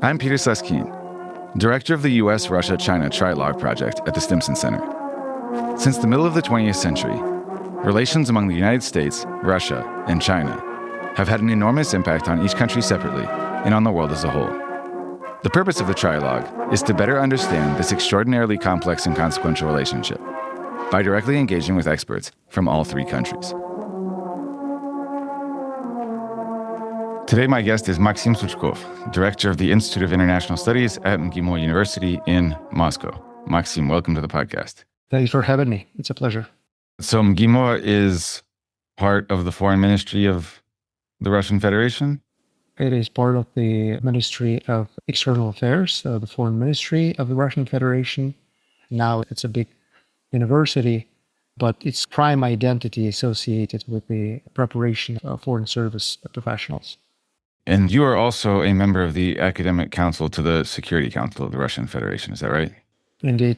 I'm Peter Suskeen, director of the U.S.-Russia-China Trialogue Project at the Stimson Center. Since the middle of the 20th century, relations among the United States, Russia, and China have had an enormous impact on each country separately and on the world as a whole. The purpose of the Trialogue is to better understand this extraordinarily complex and consequential relationship by directly engaging with experts from all three countries. Today, my guest is Maksim Suchkov, director of the Institute of International Studies at MGIMO University in Moscow. Maksim, welcome to the podcast. Thanks for having me. It's a pleasure. So MGIMO is part of the Foreign Ministry of the Russian Federation? It is part of the Ministry of External Affairs, the Foreign Ministry of the Russian Federation. Now it's a big university, but its prime identity associated with the preparation of foreign service professionals. And you are also a member of the Academic Council to the Security Council of the Russian Federation, is that right? Indeed.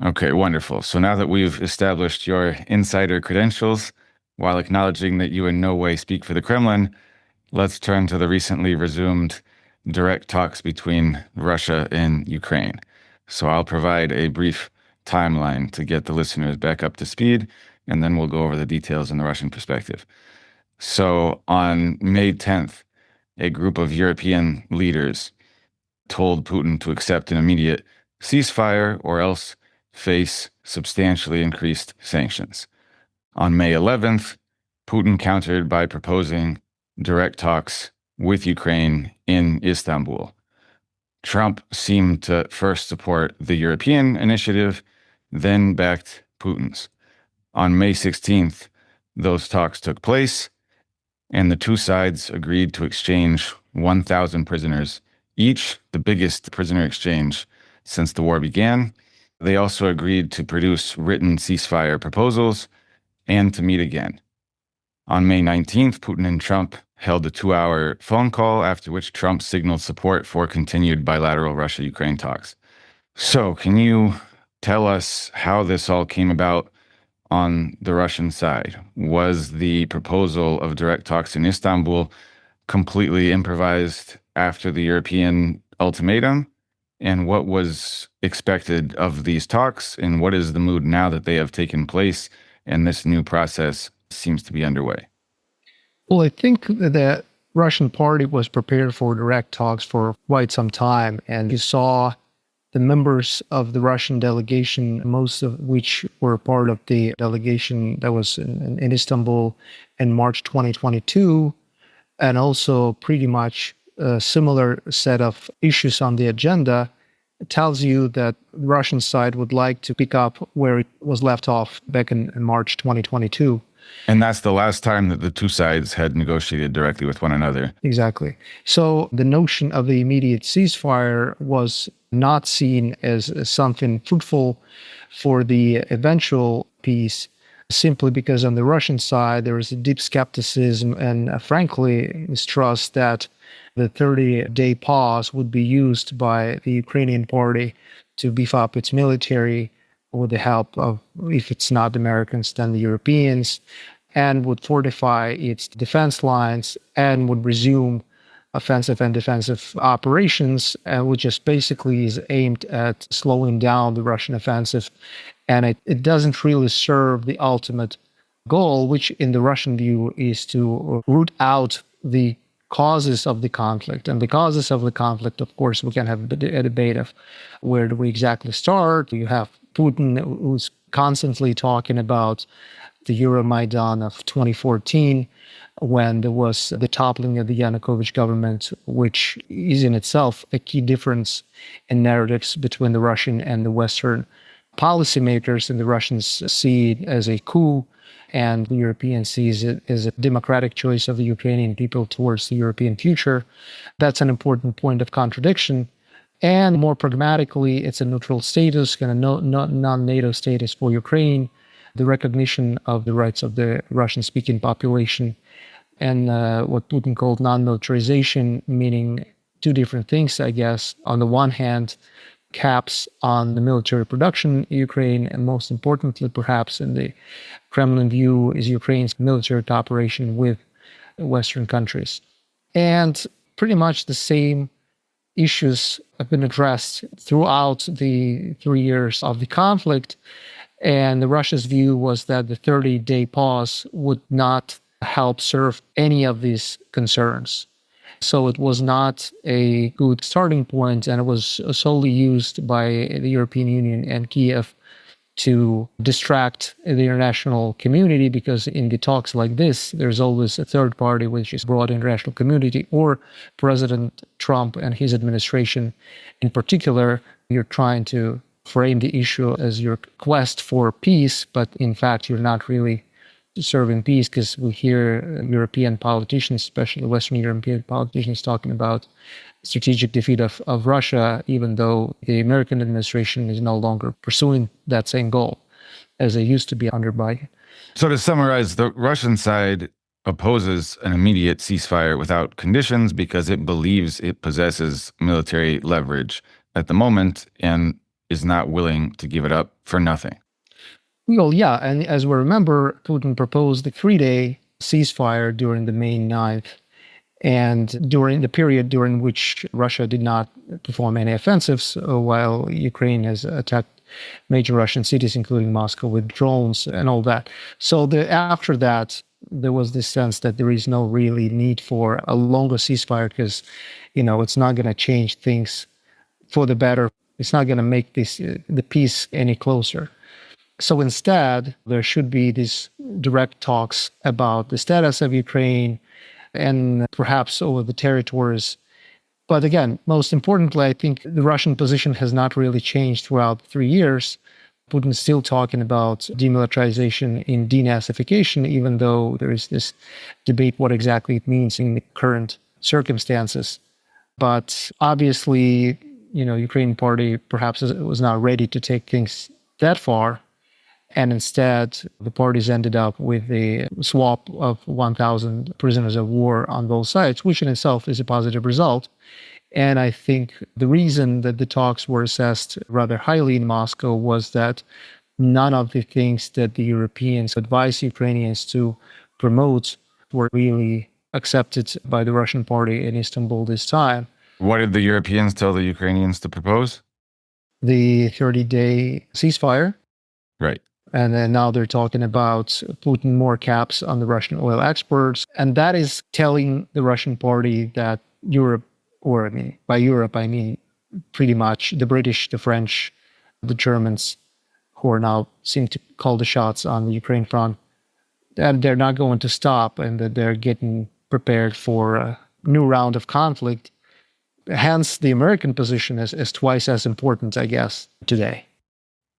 Okay, wonderful. So now that we've established your insider credentials, while acknowledging that you in no way speak for the Kremlin, let's turn to the recently resumed direct talks between Russia and Ukraine. So I'll provide a brief timeline to get the listeners back up to speed, and then we'll go over the details in the Russian perspective. So on May 10th, a group of European leaders told Putin to accept an immediate ceasefire or else face substantially increased sanctions. On May 11th, Putin countered by proposing direct talks with Ukraine in Istanbul. Trump seemed to first support the European initiative, then backed Putin's. On May 16th, those talks took place, and the two sides agreed to exchange 1,000 prisoners each, the biggest prisoner exchange since the war began. They also agreed to produce written ceasefire proposals and to meet again. On May 19th, Putin and Trump held a 2-hour phone call, after which Trump signaled support for continued bilateral Russia-Ukraine talks. So can you tell us how this all came about on the Russian side? Was the proposal of direct talks in Istanbul completely improvised after the European ultimatum? And what was expected of these talks? And what is the mood now that they have taken place and this new process seems to be underway? Well, I think the Russian party was prepared for direct talks for quite some time. And you saw the members of the Russian delegation, most of which were part of the delegation that was in Istanbul in March 2022, and also pretty much a similar set of issues on the agenda, tells you that the Russian side would like to pick up where it was left off back in March 2022. And that's the last time that the two sides had negotiated directly with one another. Exactly. So the notion of the immediate ceasefire was not seen as something fruitful for the eventual peace, simply because on the Russian side, there is a deep skepticism and, frankly, mistrust that the 30-day pause would be used by the Ukrainian party to beef up its military with the help of, if it's not the Americans, then the Europeans, and would fortify its defense lines and would resume offensive and defensive operations, which just basically is aimed at slowing down the Russian offensive. And it doesn't really serve the ultimate goal, which in the Russian view is to root out the causes of the conflict. And the causes of the conflict, of course, we can have a debate of where do we exactly start. You have Putin, who's constantly talking about the Euromaidan of 2014, when there was the toppling of the Yanukovych government, which is in itself a key difference in narratives between the Russian and the Western policymakers. And the Russians see it as a coup, and the Europeans sees it as a democratic choice of the Ukrainian people towards the European future. That's an important point of contradiction. And more pragmatically, it's a neutral status, kind of non-NATO status for Ukraine, the recognition of the rights of the Russian-speaking population, and what Putin called non-militarization, meaning two different things, I guess. On the one hand, caps on the military production in Ukraine, and most importantly, perhaps in the Kremlin view, is Ukraine's military cooperation with Western countries. And pretty much the same issues have been addressed throughout the 3 years of the conflict. And Russia's view was that the 30-day pause would not help serve any of these concerns. So it was not a good starting point, and it was solely used by the European Union and Kyiv to distract the international community, because in the talks like this, there's always a third party, which is broad international community or President Trump and his administration in particular. You're trying to frame the issue as your quest for peace, but in fact, you're not really serving peace, because we hear European politicians, especially Western European politicians, talking about strategic defeat of Russia, even though the American administration is no longer pursuing that same goal as they used to be under Biden. So to summarize, the Russian side opposes an immediate ceasefire without conditions because it believes it possesses military leverage at the moment and is not willing to give it up for nothing. Well, yeah, and as we remember, Putin proposed the 3-day ceasefire during the May 9th, and during the period during which Russia did not perform any offensives, while Ukraine has attacked major Russian cities, including Moscow, with drones and all that. So after that, there was this sense that there is no really need for a longer ceasefire, because, it's not going to change things for the better. It's not going to make the peace any closer. So instead, there should be these direct talks about the status of Ukraine and perhaps over the territories. But again, most importantly, I think the Russian position has not really changed throughout 3 years. Putin is still talking about demilitarization in denazification, even though there is this debate what exactly it means in the current circumstances. But obviously, Ukrainian party perhaps was not ready to take things that far. And instead, the parties ended up with a swap of 1,000 prisoners of war on both sides, which in itself is a positive result. And I think the reason that the talks were assessed rather highly in Moscow was that none of the things that the Europeans advised Ukrainians to promote were really accepted by the Russian party in Istanbul this time. What did the Europeans tell the Ukrainians to propose? The 30-day ceasefire. Right. And then now they're talking about putting more caps on the Russian oil exports. And that is telling the Russian party that Europe, by Europe, I mean pretty much the British, the French, the Germans, who are now seem to call the shots on the Ukraine front, that they're not going to stop, and that they're getting prepared for a new round of conflict. Hence, the American position is twice as important, I guess, today.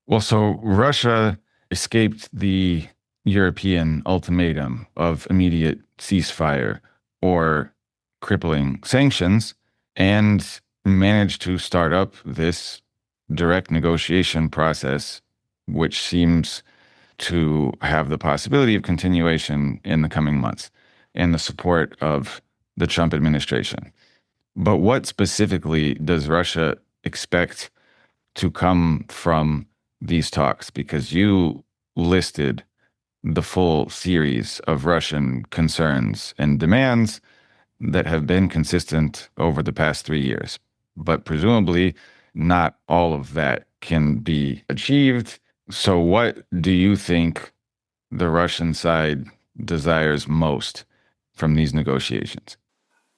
Well, so Russia escaped the European ultimatum of immediate ceasefire or crippling sanctions and managed to start up this direct negotiation process, which seems to have the possibility of continuation in the coming months and the support of the Trump administration. But what specifically does Russia expect to come from these talks? Because you listed the full series of Russian concerns and demands that have been consistent over the past 3 years. But presumably, not all of that can be achieved. So what do you think the Russian side desires most from these negotiations?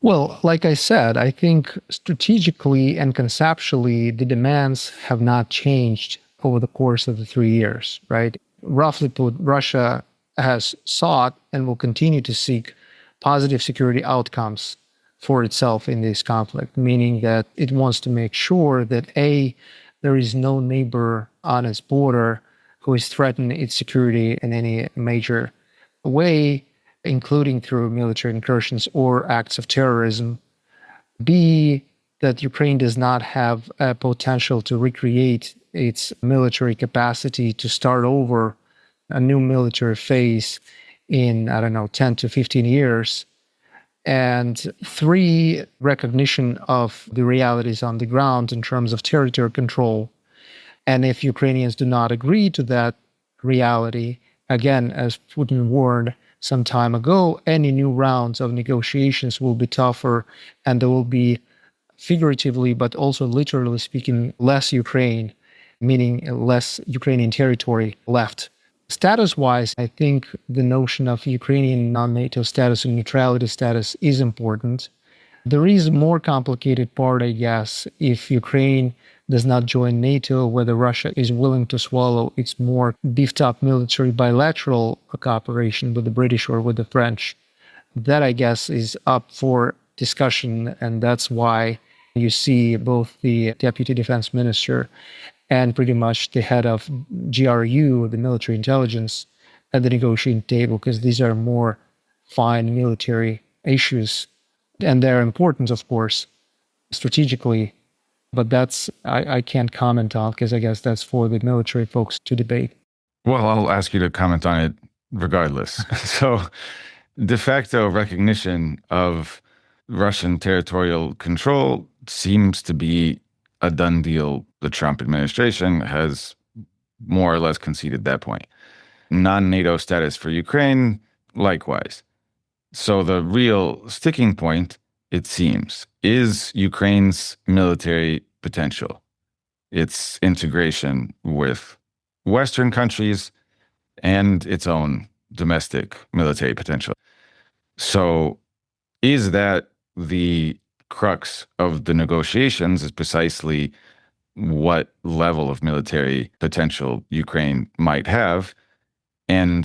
Well, like I said, I think strategically and conceptually, the demands have not changed over the course of the 3 years, right? Roughly put, Russia has sought and will continue to seek positive security outcomes for itself in this conflict, meaning that it wants to make sure that A, there is no neighbor on its border who is threatening its security in any major way, including through military incursions or acts of terrorism. B, that Ukraine does not have a potential to recreate its military capacity to start over a new military phase in, 10 to 15 years. And 3, recognition of the realities on the ground in terms of territory control. And if Ukrainians do not agree to that reality, again, as Putin warned some time ago, any new rounds of negotiations will be tougher, and there will be figuratively, but also literally speaking, less Ukraine, meaning less Ukrainian territory left. Status-wise, I think the notion of Ukrainian non-NATO status and neutrality status is important. There is a more complicated part, I guess, if Ukraine does not join NATO, whether Russia is willing to swallow its more beefed-up military bilateral cooperation with the British or with the French. That, I guess, is up for discussion, and that's why you see both the Deputy Defense Minister and pretty much the head of GRU, the military intelligence, at the negotiating table, because these are more fine military issues. And they're important, of course, strategically, but that's I can't comment on, because I guess that's for the military folks to debate. Well, I'll ask you to comment on it regardless. So, de facto recognition of Russian territorial control seems to be a done deal. The Trump administration has more or less conceded that point. Non-NATO status for Ukraine, likewise. So the real sticking point, it seems, is Ukraine's military potential, its integration with Western countries, and its own domestic military potential. So is that the crux of the negotiations, is precisely what level of military potential Ukraine might have? And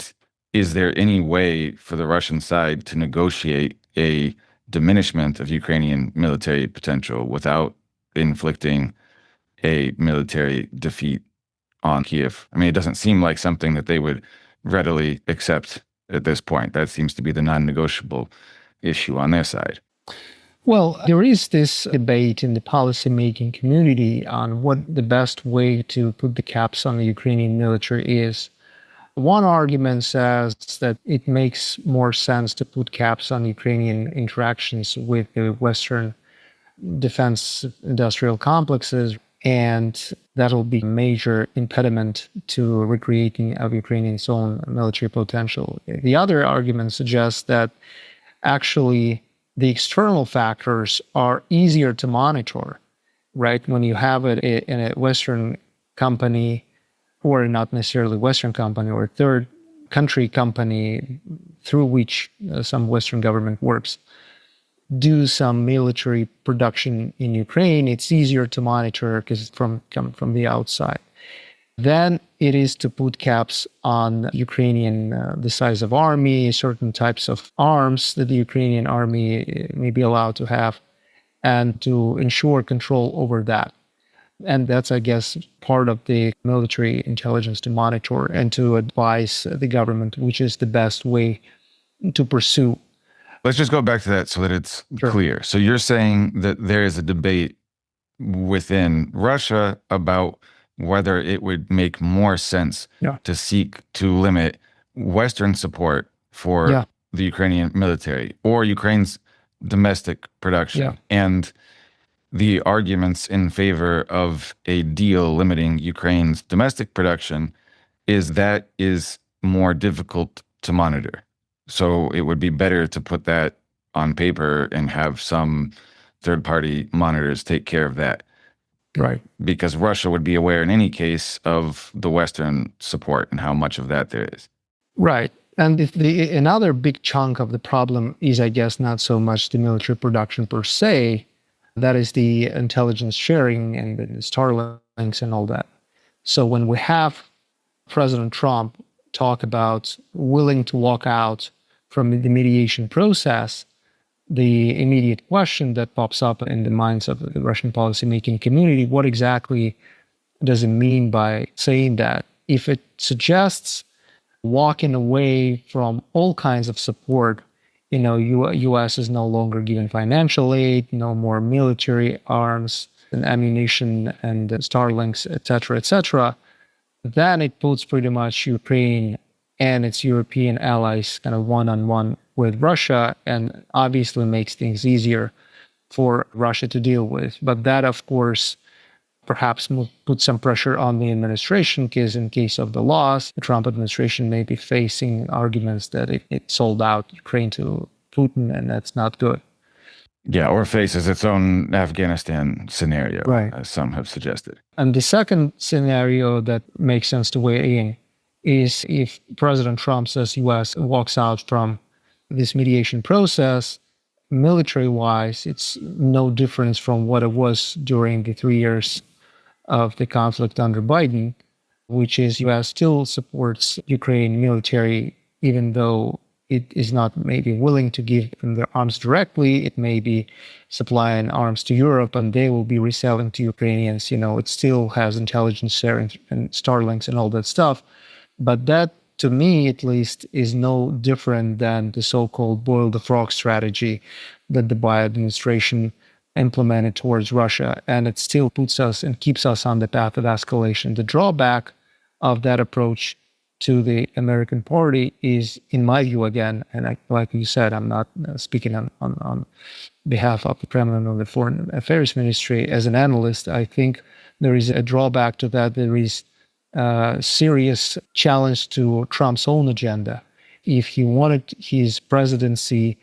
is there any way for the Russian side to negotiate a diminishment of Ukrainian military potential without inflicting a military defeat on Kyiv? I mean, it doesn't seem like something that they would readily accept at this point. That seems to be the non-negotiable issue on their side. Well, there is this debate in the policymaking community on what the best way to put the caps on the Ukrainian military is. One argument says that it makes more sense to put caps on Ukrainian interactions with the Western defense industrial complexes, and that'll be a major impediment to recreating of Ukrainian's own military potential. The other argument suggests that actually the external factors are easier to monitor, right? When you have it in a Western company, or not necessarily Western company, or a third country company through which some Western government works, do some military production in Ukraine, it's easier to monitor because it's come from the outside. Then it is to put caps on Ukrainian, the size of army, certain types of arms that the Ukrainian army may be allowed to have, and to ensure control over that. And that's, I guess, part of the military intelligence to monitor and to advise the government, which is the best way to pursue. Let's just go back to that so that it's clear. So you're saying that there is a debate within Russia about whether it would make more sense to seek to limit Western support for the Ukrainian military or Ukraine's domestic production. And the arguments in favor of a deal limiting Ukraine's domestic production is that is more difficult to monitor. So it would be better to put that on paper and have some third-party monitors take care of that. Right. Because Russia would be aware in any case of the Western support and how much of that there is. Right. And another big chunk of the problem is, I guess, not so much the military production per se. That is the intelligence sharing and the Starlinks and all that. So when we have President Trump talk about willing to walk out from the mediation process, the immediate question that pops up in the minds of the Russian policymaking community, what exactly does it mean by saying that? If it suggests walking away from all kinds of support, U.S. is no longer given financial aid, no more military arms and ammunition and Starlinks, et cetera, then it puts pretty much Ukraine and its European allies kind of one-on-one with Russia, and obviously makes things easier for Russia to deal with. But that, of course, perhaps put some pressure on the administration, because in case of the loss, the Trump administration may be facing arguments that it sold out Ukraine to Putin, and that's not good. Yeah, or faces its own Afghanistan scenario, Right. as some have suggested. And the second scenario that makes sense to weigh in is if President Trump says US walks out from this mediation process, military wise, it's no difference from what it was during the 3 years of the conflict under Biden, which is US still supports Ukraine military, even though it is not maybe willing to give them the arms directly. It may be supplying arms to Europe and they will be reselling to Ukrainians. It still has intelligence sharing and Starlinks and all that stuff. But that, to me at least, is no different than the so-called boil the frog strategy that the Biden administration implemented towards Russia. And it still puts us and keeps us on the path of escalation. The drawback of that approach to the American party is, in my view, again, and like you said, I'm not speaking on behalf of the Kremlin or the Foreign Affairs Ministry. As an analyst, I think there is a drawback to that. There is a serious challenge to Trump's own agenda. If he wanted his presidency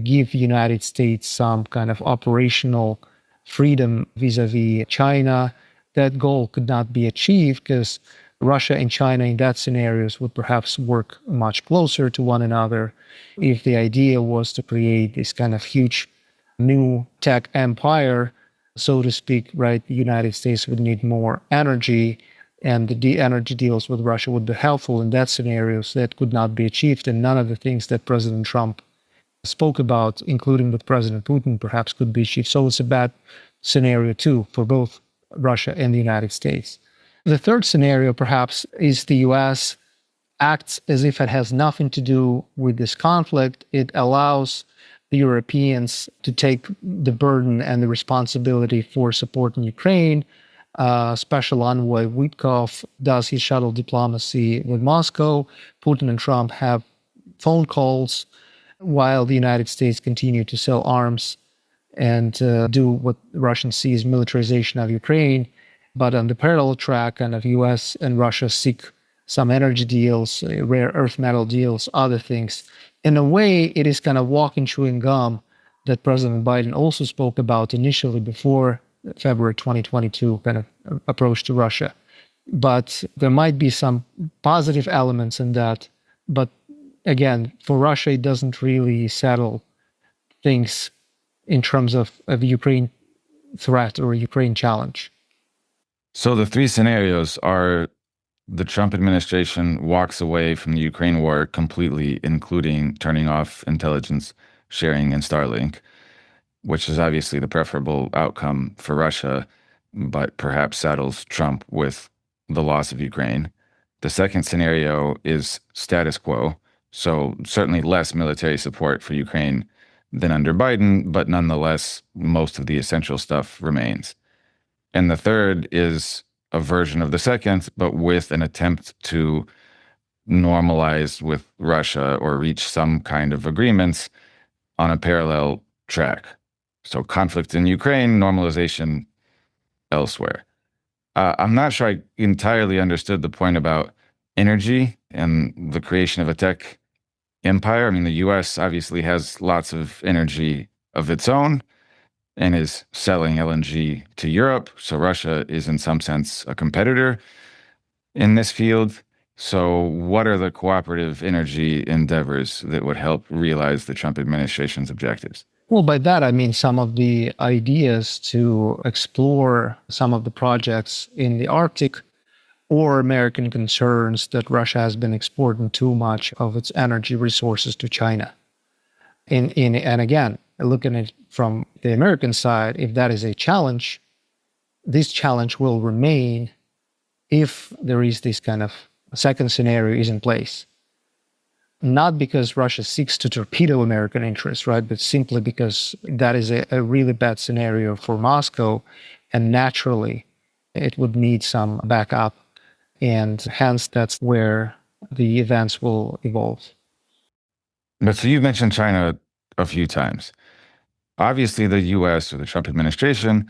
give the United States some kind of operational freedom vis-a-vis China, that goal could not be achieved because Russia and China in that scenarios would perhaps work much closer to one another. If the idea was to create this kind of huge new tech empire, so to speak, right, the United States would need more energy, and the energy deals with Russia would be helpful in that scenarios. That could not be achieved, and none of the things that President Trump spoke about, including with President Putin, perhaps could be achieved. So it's a bad scenario too for both Russia and the United States. The third scenario, perhaps, is the US acts as if it has nothing to do with this conflict. It allows the Europeans to take the burden and the responsibility for supporting Ukraine. Special envoy Witkoff does his shuttle diplomacy with Moscow. Putin and Trump have phone calls while the United States continue to sell arms and do what Russians see as militarization of Ukraine. But on the parallel track, kind of US and Russia seek some energy deals, rare earth metal deals, other things. In a way, it is kind of walking chewing gum that President Biden also spoke about initially before February 2022 kind of approach to Russia. But there might be some positive elements in that. But again, for Russia, it doesn't really settle things in terms of Ukraine threat or Ukraine challenge. So the three scenarios are the Trump administration walks away from the Ukraine war completely, including turning off intelligence sharing and Starlink, which is obviously the preferable outcome for Russia, but perhaps saddles Trump with the loss of Ukraine. The second scenario is status quo, so certainly less military support for Ukraine than under Biden, but nonetheless, most of the essential stuff remains. And the third is a version of the second, but with an attempt to normalize with Russia or reach some kind of agreements on a parallel track. So conflict in Ukraine, normalization elsewhere. I'm not sure I entirely understood the point about energy and the creation of a tech empire. I mean, the US obviously has lots of energy of its own and is selling LNG to Europe. So Russia is in some sense a competitor in this field. So what are the cooperative energy endeavors that would help realize the Trump administration's objectives? Well, by that, I mean some of the ideas to explore some of the projects in the Arctic or American concerns that Russia has been exporting too much of its energy resources to China. And again, looking at it from the American side, if that is a challenge, this challenge will remain if there is this kind of second scenario is in place. Not because Russia seeks to torpedo American interests, right? But simply because that is a really bad scenario for Moscow. And naturally, it would need some backup. And hence, that's where the events will evolve. But so you've mentioned China a few times. Obviously, the US or the Trump administration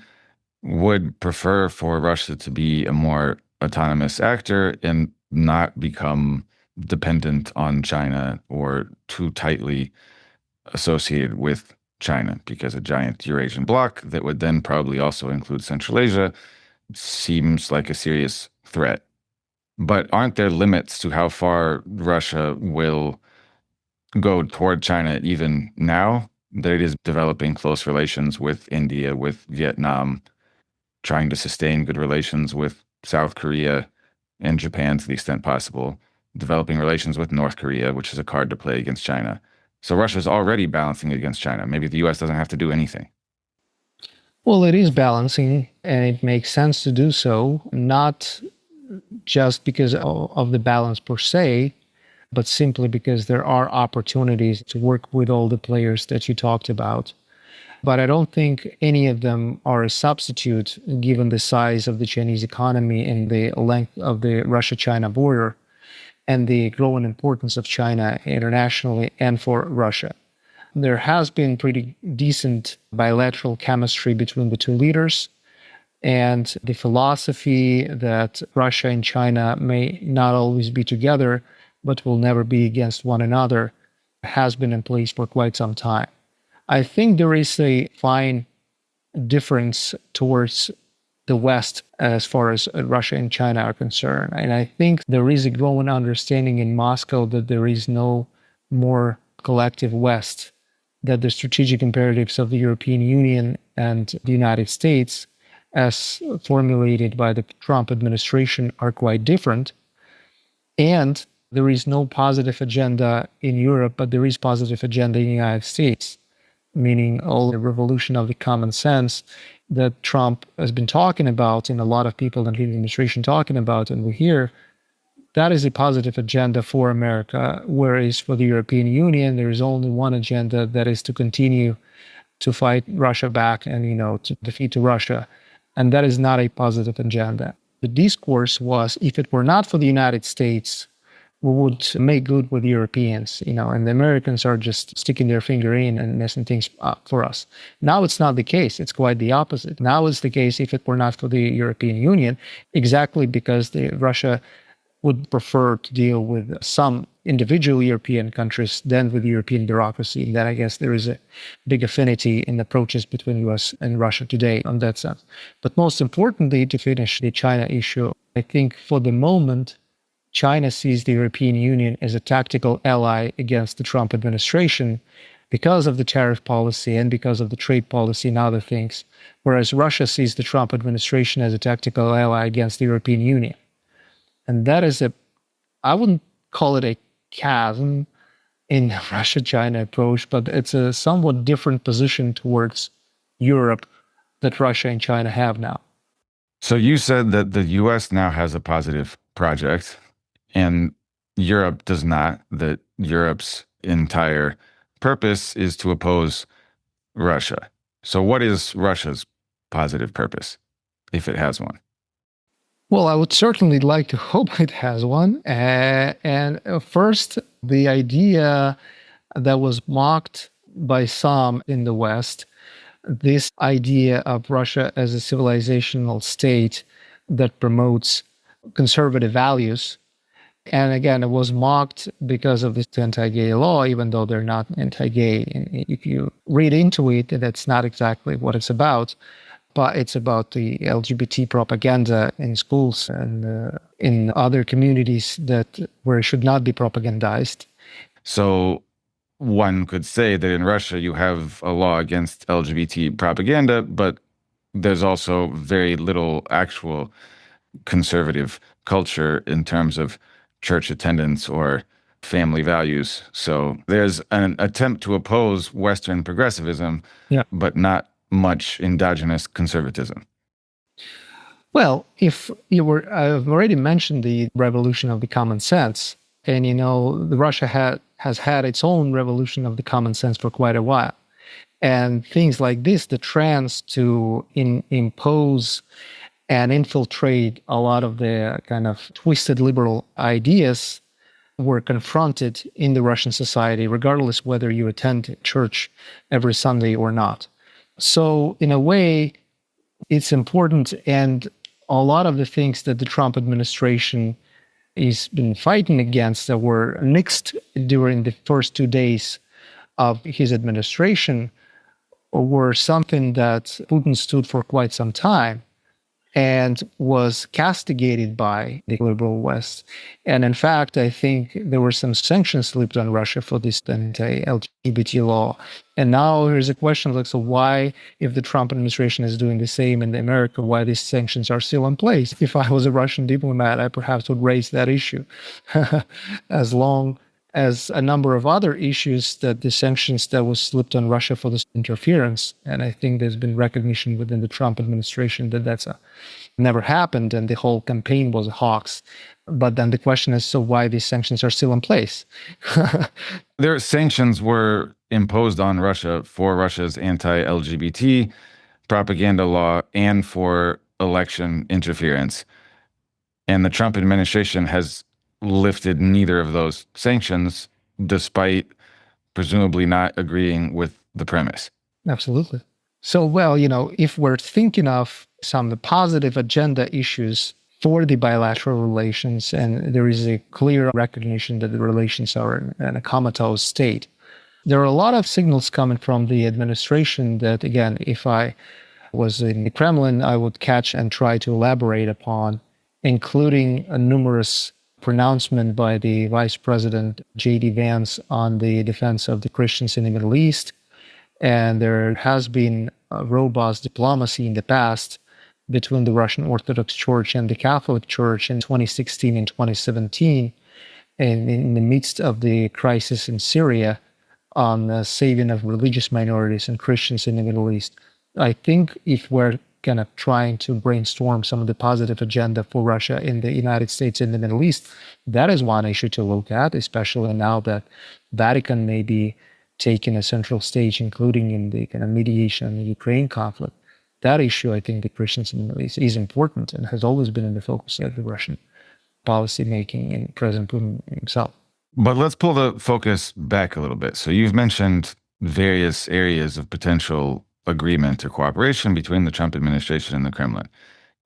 would prefer for Russia to be a more autonomous actor and not become dependent on China or too tightly associated with China, because a giant Eurasian bloc that would then probably also include Central Asia seems like a serious threat. But aren't there limits to how far Russia will go toward China even now that it is developing close relations with India, with Vietnam, trying to sustain good relations with South Korea and Japan to the extent possible, developing relations with North Korea, which is a card to play against China. So Russia's already balancing against China. Maybe the US doesn't have to do anything. Well, it is balancing, and it makes sense to do so, not just because of the balance per se, but simply because there are opportunities to work with all the players that you talked about. But I don't think any of them are a substitute given the size of the Chinese economy and the length of the Russia-China border and the growing importance of China internationally and for Russia. There has been pretty decent bilateral chemistry between the two leaders, and the philosophy that Russia and China may not always be together, but will never be against one another, has been in place for quite some time. I think there is a fine difference towards the West as far as Russia and China are concerned. And I think there is a growing understanding in Moscow that there is no more collective West, that the strategic imperatives of the European Union and the United States, as formulated by the Trump administration, are quite different. And there is no positive agenda in Europe, but there is positive agenda in the United States, meaning all the revolution of the common sense that Trump has been talking about, and a lot of people in the administration talking about, and we hear, that is a positive agenda for America, whereas for the European Union, there is only one agenda, that is to continue to fight Russia back and, to defeat Russia. And that is not a positive agenda. The discourse was, if it were not for the United States, we would make good with the Europeans, and the Americans are just sticking their finger in and messing things up for us. Now it's not the case. It's quite the opposite. Now it's the case, if it were not for the European Union, exactly because Russia would prefer to deal with some individual European countries than with the European bureaucracy. And then I guess there is a big affinity in approaches between US and Russia today on that sense. But most importantly, to finish the China issue, I think for the moment, China sees the European Union as a tactical ally against the Trump administration because of the tariff policy and because of the trade policy and other things, whereas Russia sees the Trump administration as a tactical ally against the European Union. And that is I wouldn't call it a chasm in the Russia-China approach, but it's a somewhat different position towards Europe that Russia and China have now. So you said that the US now has a positive project and Europe does not, that Europe's entire purpose is to oppose Russia. So what is Russia's positive purpose, if it has one? Well, I would certainly like to hope it has one. And first, the idea that was mocked by some in the West, this idea of Russia as a civilizational state that promotes conservative values. And again, it was mocked because of this anti-gay law, even though they're not anti-gay. And if you read into it, that's not exactly what it's about. But it's about the LGBT propaganda in schools and in other communities where it should not be propagandized. So one could say that in Russia you have a law against LGBT propaganda, but there's also very little actual conservative culture in terms of church attendance or family values. So there's an attempt to oppose Western progressivism, but not much endogenous conservatism. Well, I've already mentioned the revolution of the common sense. And, Russia has had its own revolution of the common sense for quite a while. And things like this, the trends to impose and infiltrate a lot of the kind of twisted liberal ideas were confronted in the Russian society, regardless whether you attend church every Sunday or not. So in a way, it's important, and a lot of the things that the Trump administration has been fighting against that were nixed during the first 2 days of his administration were something that Putin stood for quite some time and was castigated by the liberal West. And in fact, I think there were some sanctions slipped on Russia for this anti-LGBT law. And now here's a question like, so why, if the Trump administration is doing the same in America, why these sanctions are still in place? If I was a Russian diplomat, I perhaps would raise that issue. As long as a number of other issues that the sanctions that was slipped on Russia for this interference. And I think there's been recognition within the Trump administration that that's never happened and the whole campaign was a hoax. But then the question is, so why these sanctions are still in place? Their sanctions were imposed on Russia for Russia's anti-LGBT propaganda law and for election interference. And the Trump administration has lifted neither of those sanctions, despite presumably not agreeing with the premise. Absolutely. So, well, if we're thinking of some of the positive agenda issues for the bilateral relations, and there is a clear recognition that the relations are in a comatose state, there are a lot of signals coming from the administration that, again, if I was in the Kremlin, I would catch and try to elaborate upon, including a numerous pronouncement by the Vice President J.D. Vance on the defense of the Christians in the Middle East. And there has been a robust diplomacy in the past between the Russian Orthodox Church and the Catholic Church in 2016 and 2017, and in the midst of the crisis in Syria on the saving of religious minorities and Christians in the Middle East. I think if we're kind of trying to brainstorm some of the positive agenda for Russia in the United States and the Middle East, that is one issue to look at, especially now that Vatican may be taking a central stage, including in the kind of mediation in the Ukraine conflict. That issue, I think, the Christians in the Middle East is important and has always been in the focus of the Russian policy making and President Putin himself. But let's pull the focus back a little bit. So you've mentioned various areas of potential agreement or cooperation between the Trump administration and the Kremlin.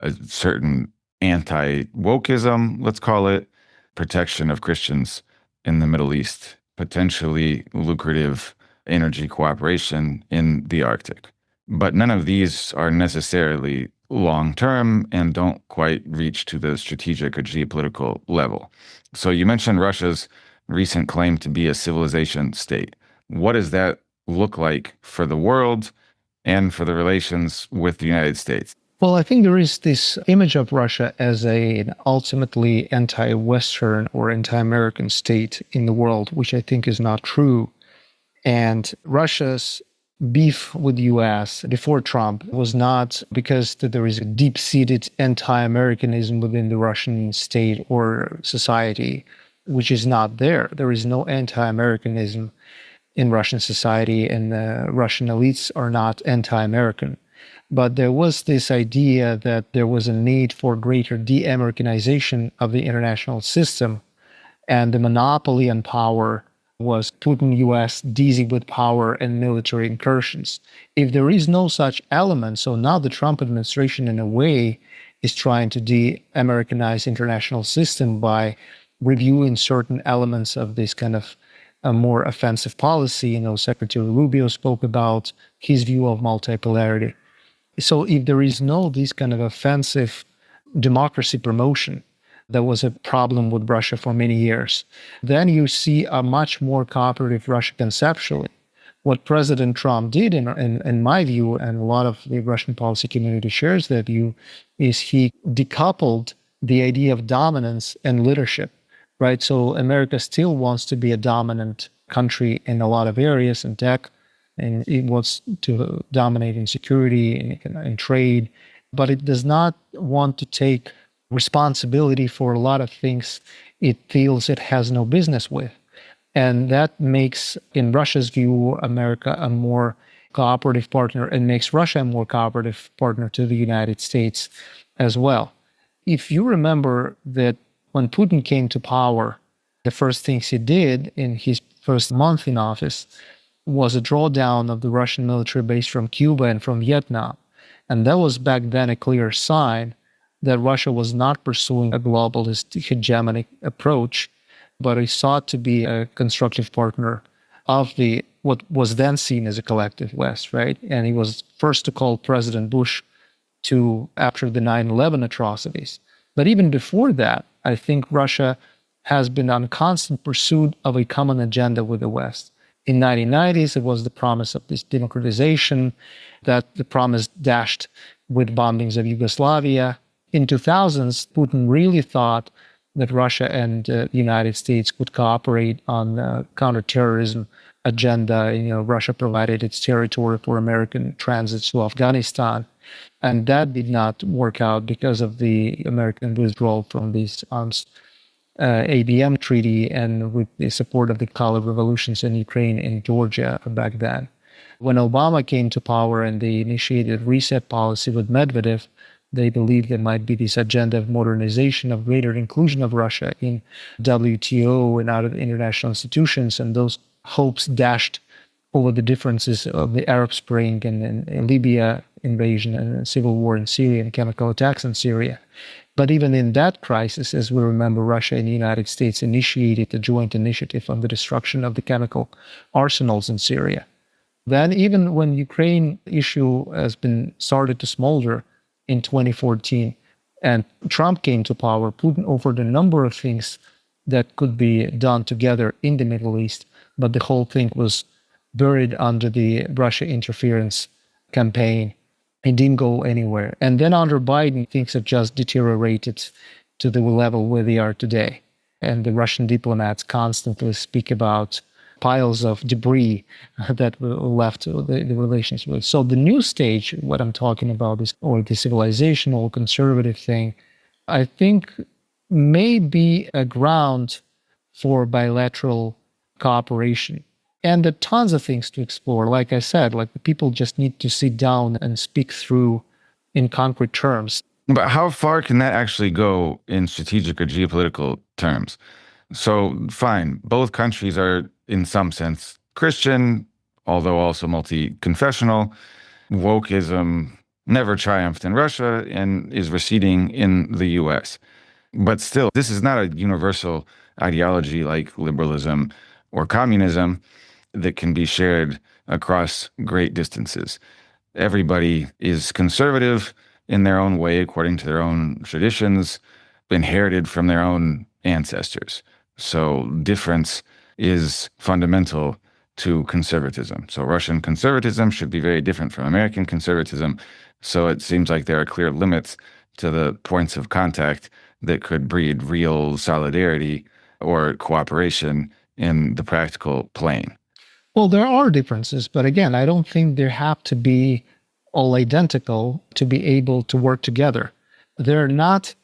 A certain anti-wokeism, let's call it, protection of Christians in the Middle East, potentially lucrative energy cooperation in the Arctic. But none of these are necessarily long-term and don't quite reach to the strategic or geopolitical level. So you mentioned Russia's recent claim to be a civilization state. What does that look like for the world and for the relations with the United States? Well, I think there is this image of Russia as an ultimately anti-Western or anti-American state in the world, which I think is not true. And Russia's beef with the U.S. before Trump was not because there is a deep-seated anti-Americanism within the Russian state or society, which is not there. There is no anti-Americanism in Russian society, and the Russian elites are not anti-American. But there was this idea that there was a need for greater de-Americanization of the international system, and the monopoly on power was Putin U.S. dizzy with power and military incursions. If there is no such element, so now the Trump administration in a way is trying to de-Americanize international system by reviewing certain elements of this kind of a more offensive policy. Secretary Rubio spoke about his view of multipolarity. So if there is no this kind of offensive democracy promotion, that was a problem with Russia for many years, then you see a much more cooperative Russia conceptually. What President Trump did, in my view, and a lot of the Russian policy community shares that view, is he decoupled the idea of dominance and leadership. Right, so America still wants to be a dominant country in a lot of areas in tech, and it wants to dominate in security and trade, but it does not want to take responsibility for a lot of things it feels it has no business with. And that makes, in Russia's view, America a more cooperative partner and makes Russia a more cooperative partner to the United States as well. If you remember that when Putin came to power, the first things he did in his first month in office was a drawdown of the Russian military base from Cuba and from Vietnam. And that was back then a clear sign that Russia was not pursuing a globalist hegemonic approach, but it sought to be a constructive partner of the what was then seen as a collective West, right? And he was first to call President Bush after the 9/11 atrocities. But even before that, I think Russia has been on constant pursuit of a common agenda with the West. In 1990s, it was the promise of this democratization, that the promise dashed with bombings of Yugoslavia. In 2000s, Putin really thought that Russia and the United States could cooperate on the counterterrorism agenda. Russia provided its territory for American transits to Afghanistan, and that did not work out because of the American withdrawal from this arms ABM treaty and with the support of the color revolutions in Ukraine and Georgia back then. When Obama came to power and they initiated reset policy with Medvedev, they believed there might be this agenda of modernization, of greater inclusion of Russia in WTO and out of international institutions, and those hopes dashed over the differences of the Arab Spring and Libya invasion and civil war in Syria and chemical attacks in Syria. But even in that crisis, as we remember, Russia and the United States initiated a joint initiative on the destruction of the chemical arsenals in Syria. Then even when Ukraine issue has been started to smolder in 2014 and Trump came to power, Putin offered a number of things that could be done together in the Middle East, but the whole thing was buried under the Russia interference campaign. It didn't go anywhere. And then under Biden, things have just deteriorated to the level where they are today. And the Russian diplomats constantly speak about piles of debris that were left the relations with. So the new stage, what I'm talking about is, or the civilizational conservative thing, I think may be a ground for bilateral cooperation. And there are tons of things to explore. Like I said, like the people just need to sit down and speak through in concrete terms. But how far can that actually go in strategic or geopolitical terms? So fine, both countries are in some sense Christian, although also multi-confessional. Wokeism never triumphed in Russia and is receding in the US. But still, this is not a universal ideology like liberalism or communism that can be shared across great distances. Everybody is conservative in their own way, according to their own traditions, inherited from their own ancestors. So difference is fundamental to conservatism. So Russian conservatism should be very different from American conservatism. So it seems like there are clear limits to the points of contact that could breed real solidarity or cooperation in the practical plane. Well, there are differences, but again, I don't think they have to be all identical to be able to work together. They're not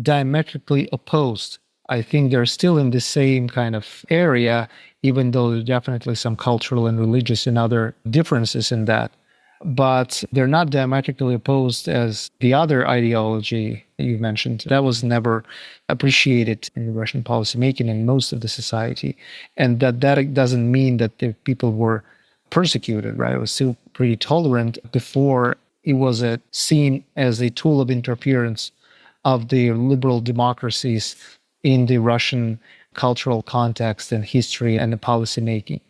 diametrically opposed. I think they're still in the same kind of area, even though there's definitely some cultural and religious and other differences in that. But they're not diametrically opposed as the other ideology you mentioned. That was never appreciated in Russian policymaking in most of the society. And that doesn't mean that the people were persecuted, right? It was still pretty tolerant before it was seen as a tool of interference of the liberal democracies in the Russian cultural context and history and the policymaking.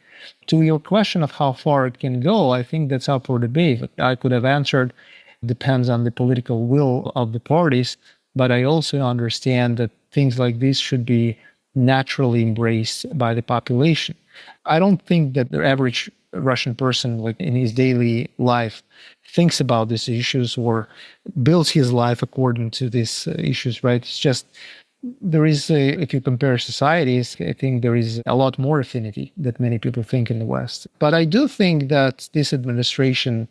To your question of how far it can go, I think that's up for debate. I could have answered, depends on the political will of the parties, but I also understand that things like this should be naturally embraced by the population. I don't think that the average Russian person, like in his daily life, thinks about these issues or builds his life according to these issues, right? It's just there is, if you compare societies, I think there is a lot more affinity that many people think in the West. But I do think that this administration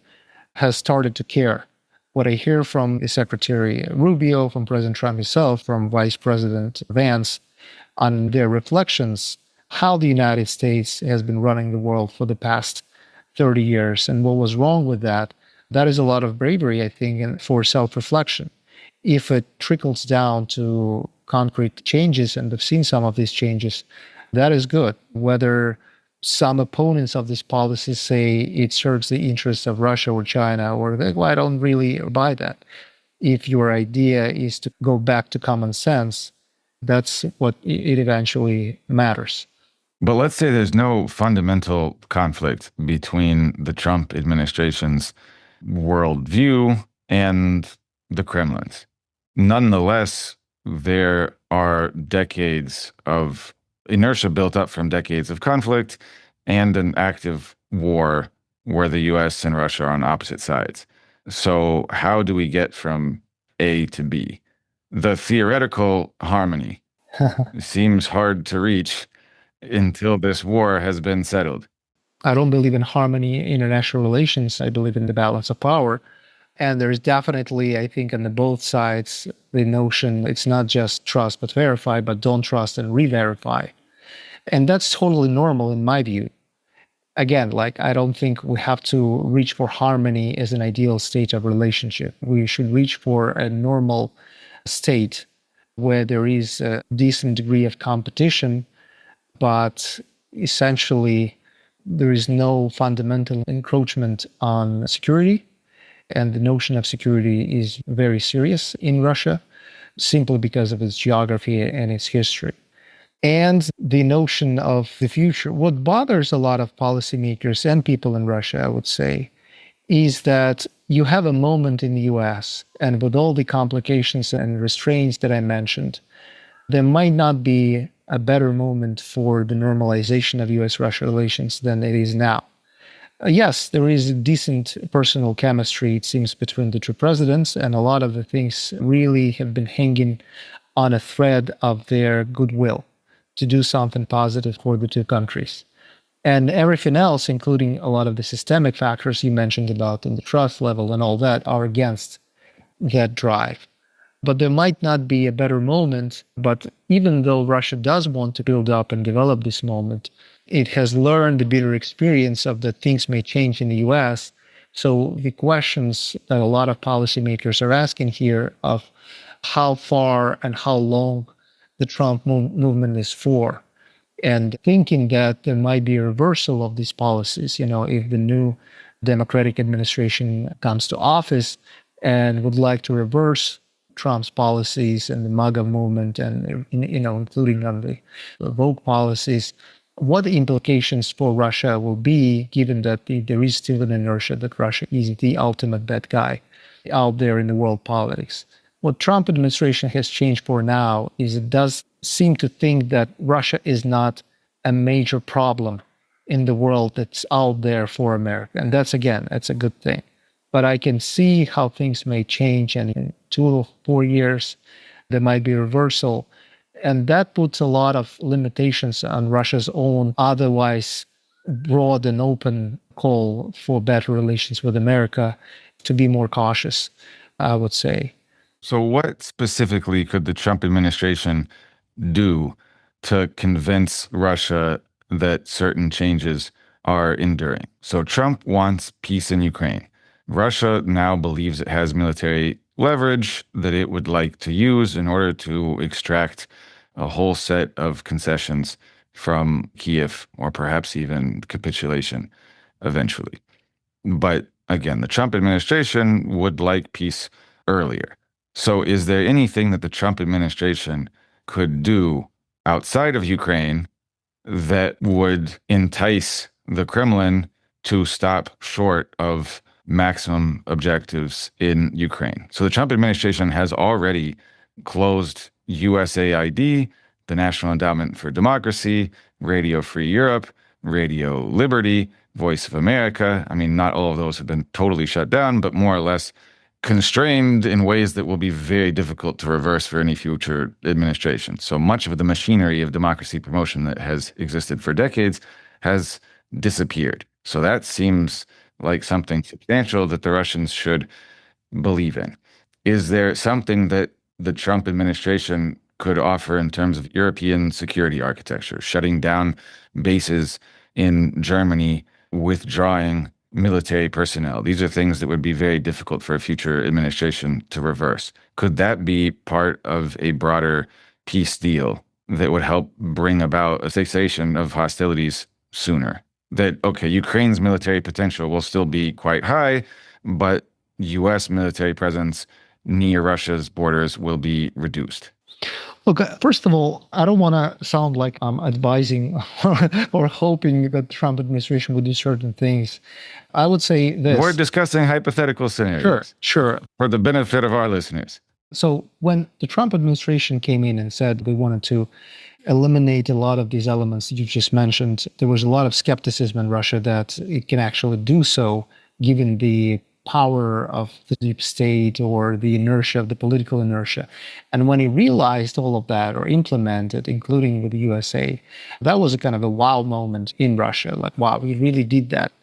has started to care. What I hear from the Secretary Rubio, from President Trump himself, from Vice President Vance, on their reflections, how the United States has been running the world for the past 30 years and what was wrong with that, that is a lot of bravery, I think, and for self-reflection. If it trickles down to concrete changes, and I've seen some of these changes, that is good. Whether some opponents of this policy say it serves the interests of Russia or China, or well, I don't really buy that. If your idea is to go back to common sense, that's what it eventually matters. But let's say there's no fundamental conflict between the Trump administration's worldview and the Kremlin's. Nonetheless, there are decades of inertia built up from decades of conflict and an active war where the US and Russia are on opposite sides. So, how do we get from A to B? The theoretical harmony seems hard to reach until this war has been settled. I don't believe in harmony in international relations. I believe in the balance of power. And there's definitely, I think, on the both sides, the notion it's not just trust but verify, but don't trust and re-verify. And that's totally normal in my view. Again, like I don't think we have to reach for harmony as an ideal state of relationship. We should reach for a normal state where there is a decent degree of competition, but essentially there is no fundamental encroachment on security. And the notion of security is very serious in Russia, simply because of its geography and its history. And the notion of the future. What bothers a lot of policymakers and people in Russia, I would say, is that you have a moment in the US, and with all the complications and restraints that I mentioned, there might not be a better moment for the normalization of US-Russia relations than it is now. Yes, there is a decent personal chemistry, it seems, between the two presidents, and a lot of the things really have been hanging on a thread of their goodwill to do something positive for the two countries. And everything else, including a lot of the systemic factors you mentioned about in the trust level and all that, are against that drive. But there might not be a better moment. But even though Russia does want to build up and develop this moment, it has learned the bitter experience of that things may change in the US. So the questions that a lot of policymakers are asking here of how far and how long the Trump movement is for, and thinking that there might be a reversal of these policies, if the new Democratic administration comes to office and would like to reverse Trump's policies and the MAGA movement, and including on the woke policies, what the implications for Russia will be, given that there is still an inertia that Russia is the ultimate bad guy out there in the world politics. What Trump administration has changed for now is it does seem to think that Russia is not a major problem in the world that's out there for America. And that's a good thing. But I can see how things may change, and in 2 or 4 years, there might be a reversal. And that puts a lot of limitations on Russia's own otherwise broad and open call for better relations with America to be more cautious, I would say. So what specifically could the Trump administration do to convince Russia that certain changes are enduring? So Trump wants peace in Ukraine. Russia now believes it has military leverage that it would like to use in order to extract a whole set of concessions from Kyiv, or perhaps even capitulation eventually. But again, the Trump administration would like peace earlier. So is there anything that the Trump administration could do outside of Ukraine that would entice the Kremlin to stop short of maximum objectives in Ukraine? So the Trump administration has already closed USAID, the National Endowment for Democracy, Radio Free Europe, Radio Liberty, Voice of America. I mean, not all of those have been totally shut down, but more or less constrained in ways that will be very difficult to reverse for any future administration. So much of the machinery of democracy promotion that has existed for decades has disappeared. So that seems like something substantial that the Russians should believe in. Is there something that the Trump administration could offer in terms of European security architecture, shutting down bases in Germany, withdrawing military personnel? These are things that would be very difficult for a future administration to reverse. Could that be part of a broader peace deal that would help bring about a cessation of hostilities sooner? That, okay, Ukraine's military potential will still be quite high, but U.S. military presence near Russia's borders will be reduced. Look, first of all, I don't want to sound like I'm advising or hoping that the Trump administration would do certain things. I would say this. We're discussing hypothetical scenarios. Sure. For the benefit of our listeners. So when the Trump administration came in and said they wanted to eliminate a lot of these elements that you just mentioned, there was a lot of skepticism in Russia that it can actually do so, given the power of the deep state or the inertia of the political inertia. And when he realized all of that or implemented, including with the USA, that was a kind of a wow moment in Russia. Like, wow, we really did that.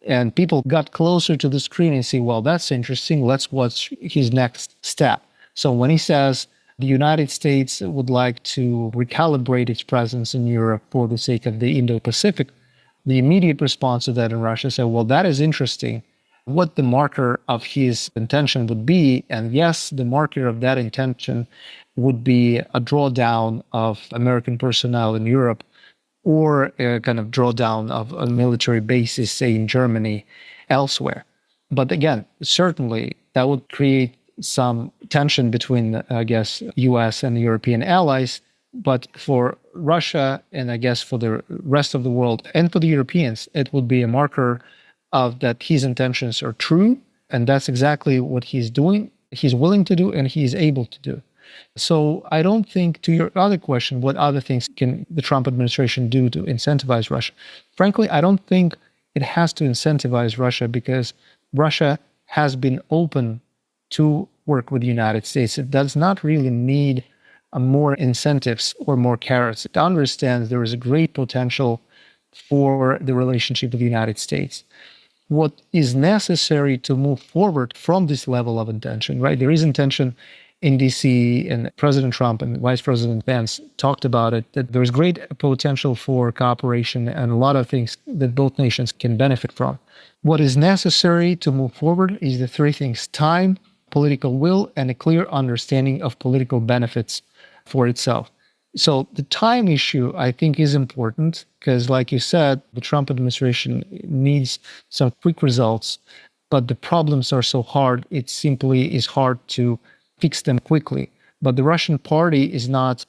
And people got closer to the screen and say, well, that's interesting. Let's watch his next step. So when he says the United States would like to recalibrate its presence in Europe for the sake of the Indo-Pacific, the immediate response to that in Russia said, well, that is interesting. What the marker of his intention would be, and yes, the marker of that intention would be a drawdown of American personnel in Europe or a kind of drawdown of a military bases, say in Germany, elsewhere. But again, certainly that would create some tension between, I guess, US and European allies. But for Russia, and I guess for the rest of the world, and for the Europeans, it would be a marker of that his intentions are true. And that's exactly what he's doing, he's willing to do, and he's able to do. So I don't think, to your other question, what other things can the Trump administration do to incentivize Russia? Frankly, I don't think it has to incentivize Russia because Russia has been open to work with the United States. It does not really need more incentives or more carrots. It understands there is a great potential for the relationship with the United States. What is necessary to move forward from this level of intention, right? There is intention in DC, and President Trump and Vice President Pence talked about it, that there's great potential for cooperation and a lot of things that both nations can benefit from. What is necessary to move forward is the three things: time, political will, and a clear understanding of political benefits for itself. So the time issue, I think, is important because, like you said, the Trump administration needs some quick results, but the problems are so hard, it simply is hard to fix them quickly. But the Russian party is not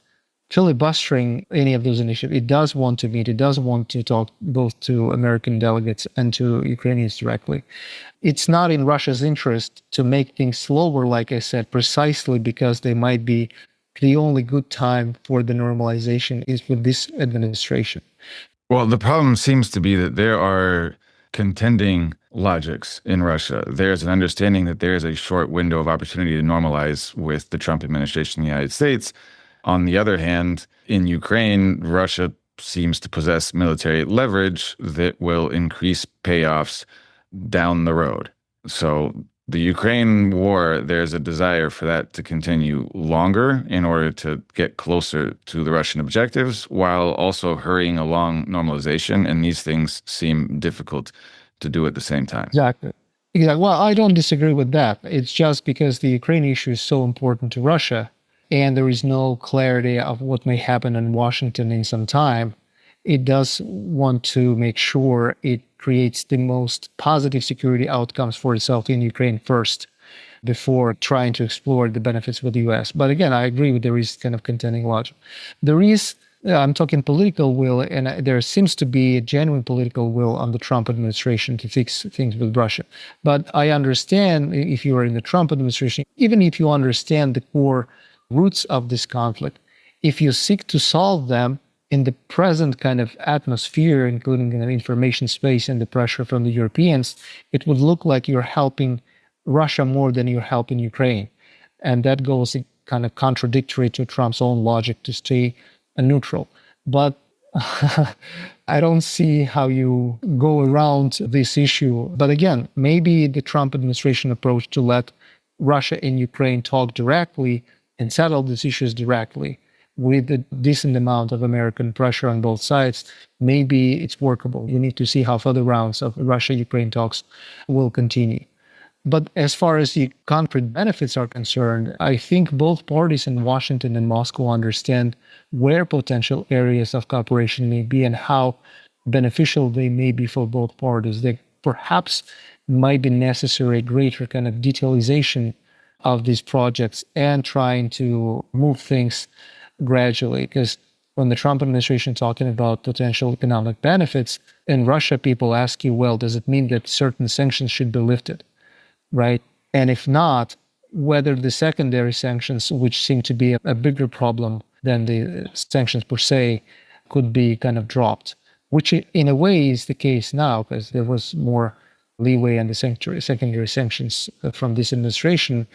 filibustering any of those initiatives. It does want to meet. It does want to talk both to American delegates and to Ukrainians directly. It's not in Russia's interest to make things slower, like I said, precisely because they might be the only good time for the normalization is with this administration. Well, the problem seems to be that there are contending logics in Russia. There's an understanding that there is a short window of opportunity to normalize with the Trump administration in the United States. On the other hand, in Ukraine, Russia seems to possess military leverage that will increase payoffs down the road. So the Ukraine war, there's a desire for that to continue longer in order to get closer to the Russian objectives while also hurrying along normalization. And these things seem difficult to do at the same time. Exactly. Well, I don't disagree with that. It's just because the Ukraine issue is so important to Russia and there is no clarity of what may happen in Washington in some time. It does want to make sure it creates the most positive security outcomes for itself in Ukraine first, before trying to explore the benefits with the US. But again, I agree with there is kind of contending logic. There is, I'm talking political will, and there seems to be a genuine political will on the Trump administration to fix things with Russia. But I understand if you are in the Trump administration, even if you understand the core roots of this conflict, if you seek to solve them in the present kind of atmosphere, including an information space and the pressure from the Europeans, it would look like you're helping Russia more than you're helping Ukraine. And that goes kind of contradictory to Trump's own logic to stay neutral. But I don't see how you go around this issue. But again, maybe the Trump administration approach to let Russia and Ukraine talk directly and settle these issues directly with a decent amount of American pressure on both sides, maybe it's workable. You need to see how further rounds of Russia-Ukraine talks will continue. But as far as the concrete benefits are concerned, I think both parties in Washington and Moscow understand where potential areas of cooperation may be and how beneficial they may be for both parties. There perhaps might be necessary greater kind of detailization of these projects and trying to move things gradually. Because when the Trump administration is talking about potential economic benefits, in Russia, people ask you, well, does it mean that certain sanctions should be lifted, right? And if not, whether the secondary sanctions, which seem to be a bigger problem than the sanctions per se, could be kind of dropped, which in a way is the case now, because there was more leeway in the secondary sanctions from this administration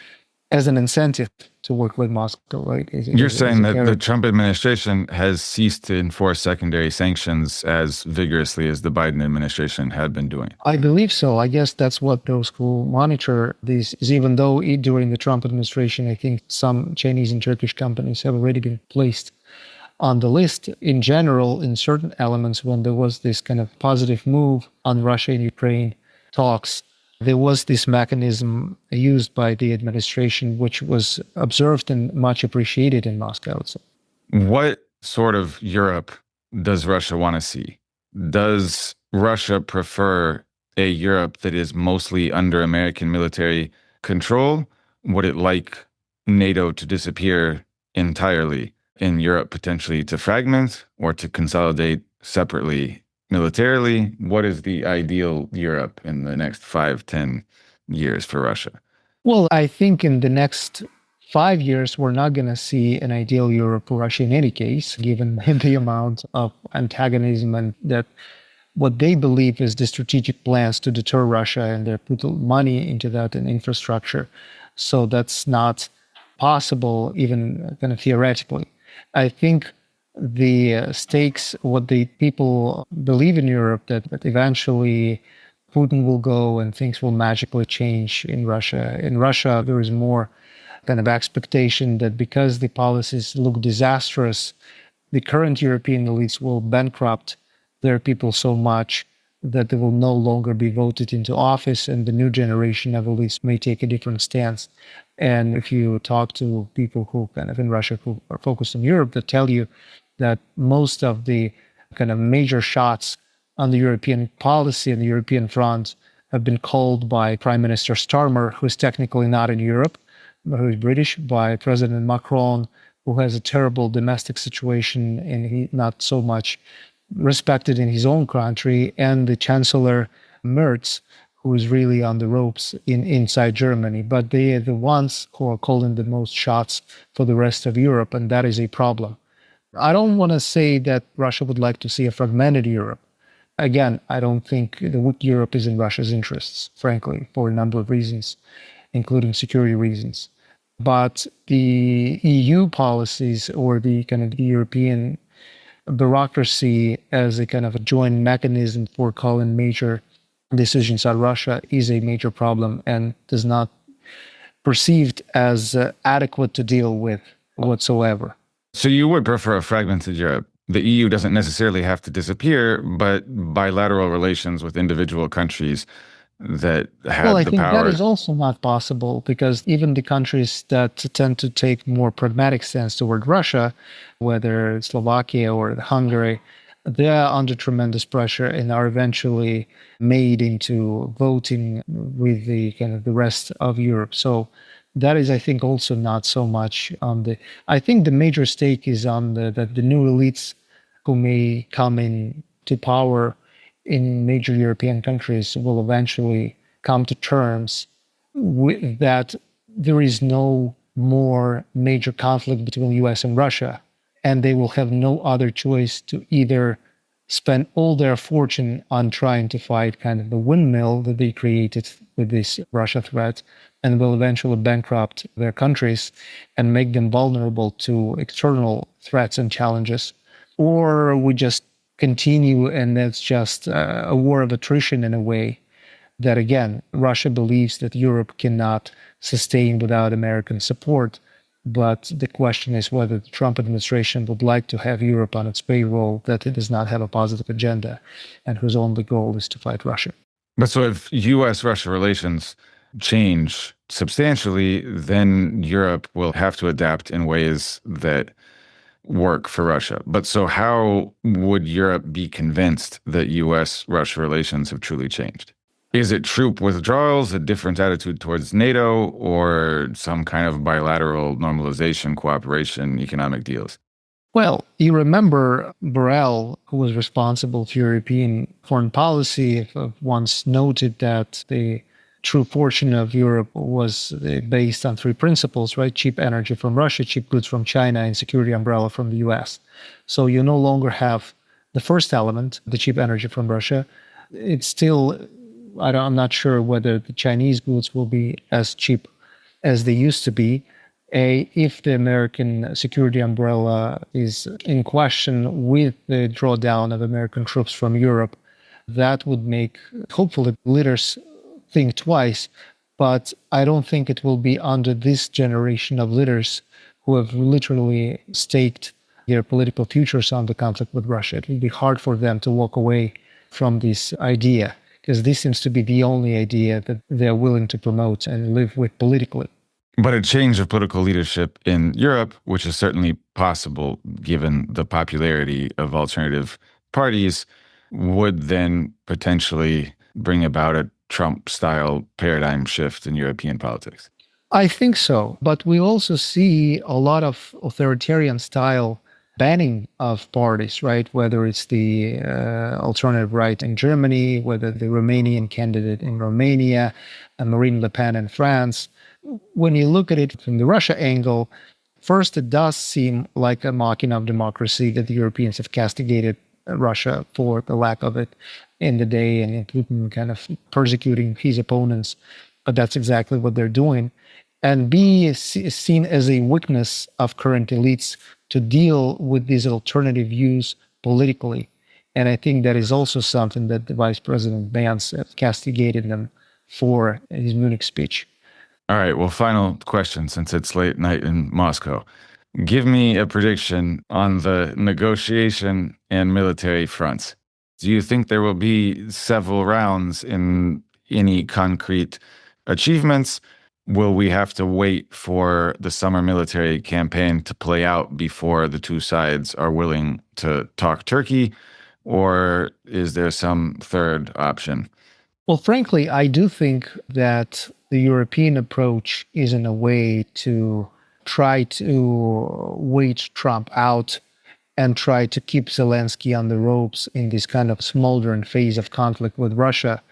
as an incentive to work with Moscow, right? You're saying that the Trump administration has ceased to enforce secondary sanctions as vigorously as the Biden administration had been doing. I believe so. I guess that's what those who monitor these is, even though during the Trump administration, I think some Chinese and Turkish companies have already been placed on the list. In general, in certain elements, when there was this kind of positive move on Russia and Ukraine talks, there was this mechanism used by the administration, which was observed and much appreciated in Moscow. So, what sort of Europe does Russia want to see? Does Russia prefer a Europe that is mostly under American military control? Would it like NATO to disappear entirely, in Europe potentially to fragment or to consolidate separately militarily? What is the ideal Europe in the next 5-10 years for Russia? Well, I think in the next 5 years, we're not going to see an ideal Europe for Russia in any case, given the amount of antagonism and that what they believe is the strategic plans to deter Russia, and they put money into that and infrastructure. So that's not possible, even kind of theoretically. I think the stakes, what the people believe in Europe, that eventually Putin will go and things will magically change in Russia. In Russia, there is more kind of expectation that because the policies look disastrous, the current European elites will bankrupt their people so much that they will no longer be voted into office, and the new generation of elites may take a different stance. And if you talk to people who kind of in Russia who are focused on Europe, they tell you that most of the kind of major shots on the European policy and the European front have been called by Prime Minister Starmer, who is technically not in Europe, but who is British, by President Macron, who has a terrible domestic situation and he not so much respected in his own country, and the Chancellor Merz, who is really on the ropes inside Germany. But they are the ones who are calling the most shots for the rest of Europe, and that is a problem. I don't want to say that Russia would like to see a fragmented Europe. Again, I don't think the weak Europe is in Russia's interests, frankly, for a number of reasons, including security reasons. But the EU policies or the kind of European bureaucracy as a kind of a joint mechanism for calling major decisions on Russia is a major problem and is not perceived as adequate to deal with whatsoever. So you would prefer a fragmented Europe. The EU doesn't necessarily have to disappear, but bilateral relations with individual countries that have the power. Well, I think that is also not possible, because even the countries that tend to take more pragmatic stance toward Russia, whether Slovakia or Hungary, they are under tremendous pressure and are eventually made into voting with the kind of the rest of Europe. So that is, I think, also not so much on the. I think the major stake is on that the new elites who may come into power in major European countries will eventually come to terms with that there is no more major conflict between the US and Russia, and they will have no other choice to either spend all their fortune on trying to fight kind of the windmill that they created with this Russia threat, and will eventually bankrupt their countries and make them vulnerable to external threats and challenges, or we just continue and that's just a war of attrition in a way that, again, Russia believes that Europe cannot sustain without American support. But the question is whether the Trump administration would like to have Europe on its payroll, that it does not have a positive agenda and whose only goal is to fight Russia. But so if US-Russia relations change substantially, then Europe will have to adapt in ways that work for Russia. But so how would Europe be convinced that US-Russia relations have truly changed? Is it troop withdrawals, a different attitude towards NATO, or some kind of bilateral normalization, cooperation, economic deals? Well, you remember Borrell, who was responsible for European foreign policy, once noted that the true fortune of Europe was based on three principles, right? Cheap energy from Russia, cheap goods from China, and security umbrella from the US. So you no longer have the first element, the cheap energy from Russia. It's still, I'm not sure whether the Chinese goods will be as cheap as they used to be. If the American security umbrella is in question with the drawdown of American troops from Europe, that would make, hopefully, leaders think twice. But I don't think it will be under this generation of leaders who have literally staked their political futures on the conflict with Russia. It will be hard for them to walk away from this idea, because this seems to be the only idea that they're willing to promote and live with politically. But a change of political leadership in Europe, which is certainly possible given the popularity of alternative parties, would then potentially bring about a Trump-style paradigm shift in European politics. I think so. But we also see a lot of authoritarian style banning of parties, right? Whether it's the alternative right in Germany, whether the Romanian candidate in Romania, Marine Le Pen in France. When you look at it from the Russia angle, first, it does seem like a mocking of democracy that the Europeans have castigated Russia for the lack of it in the day, and Putin kind of persecuting his opponents. But that's exactly what they're doing. And B is seen as a weakness of current elites to deal with these alternative views politically. And I think that is also something that the Vice President Vance castigated them for in his Munich speech. All right, well, final question, since it's late night in Moscow. Give me a prediction on the negotiation and military fronts. Do you think there will be several rounds in any concrete achievements? Will we have to wait for the summer military campaign to play out before the two sides are willing to talk Turkey? Or is there some third option? Well, frankly, I do think that the European approach is in a way to try to wait Trump out and try to keep Zelensky on the ropes in this kind of smoldering phase of conflict with Russia,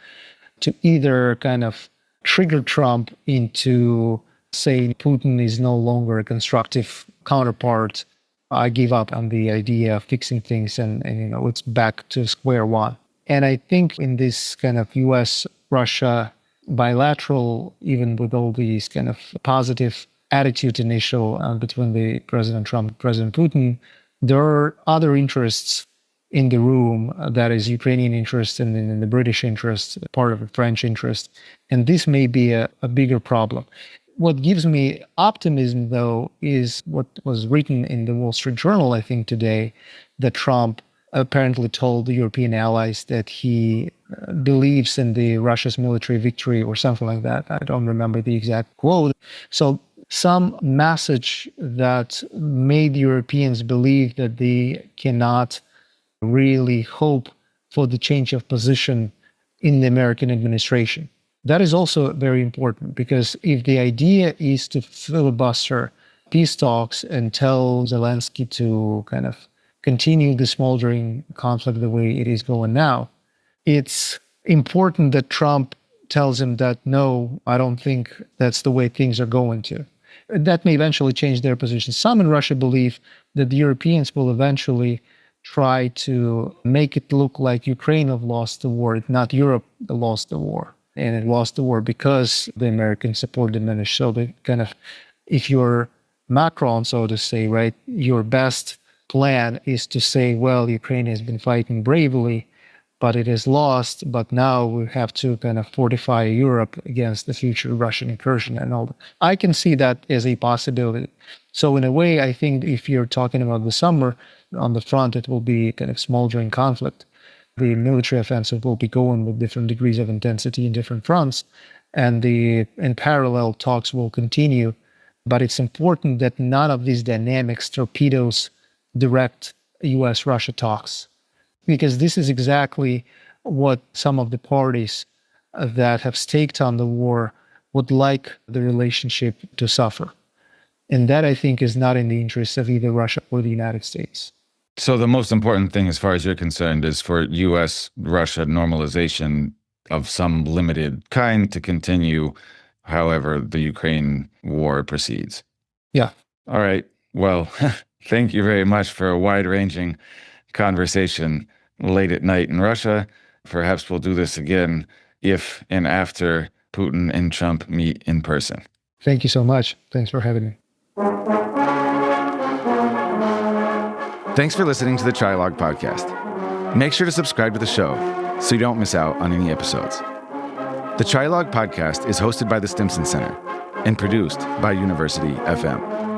to either kind of trigger Trump into saying Putin is no longer a constructive counterpart. I give up on the idea of fixing things and it's back to square one. And I think in this kind of US-Russia bilateral, even with all these kind of positive attitude initial between the President Trump and President Putin, there are other interests in the room, that is Ukrainian interest and in the British interest, part of the French interest. And this may be a bigger problem. What gives me optimism, though, is what was written in the Wall Street Journal, I think, today, that Trump apparently told the European allies that he believes in the Russia's military victory or something like that. I don't remember the exact quote. So some message that made Europeans believe that they cannot really hope for the change of position in the American administration. That is also very important, because if the idea is to filibuster peace talks and tell Zelensky to kind of continue the smoldering conflict the way it is going now, it's important that Trump tells him that, no, I don't think that's the way things are going to. That may eventually change their position. Some in Russia believe that the Europeans will eventually try to make it look like Ukraine have lost the war, not Europe that lost the war. And it lost the war because the American support diminished. So they kind of, if you're Macron, so to say, right, your best plan is to say, well, Ukraine has been fighting bravely, but it has lost. But now we have to kind of fortify Europe against the future Russian incursion and all that. I can see that as a possibility. So in a way, I think if you're talking about the summer, on the front, it will be kind of smoldering conflict. The military offensive will be going with different degrees of intensity in different fronts, and in parallel talks will continue. But it's important that none of these dynamics torpedoes direct US-Russia talks, because this is exactly what some of the parties that have staked on the war would like the relationship to suffer. And that, I think, is not in the interest of either Russia or the United States. So the most important thing, as far as you're concerned, is for U.S.-Russia normalization of some limited kind to continue however the Ukraine war proceeds. Yeah. All right. Well, thank you very much for a wide-ranging conversation late at night in Russia. Perhaps we'll do this again if and after Putin and Trump meet in person. Thank you so much. Thanks for having me. Thanks for listening to the Trialogue Podcast. Make sure to subscribe to the show so you don't miss out on any episodes. The Trialogue Podcast is hosted by the Stimson Center and produced by University FM.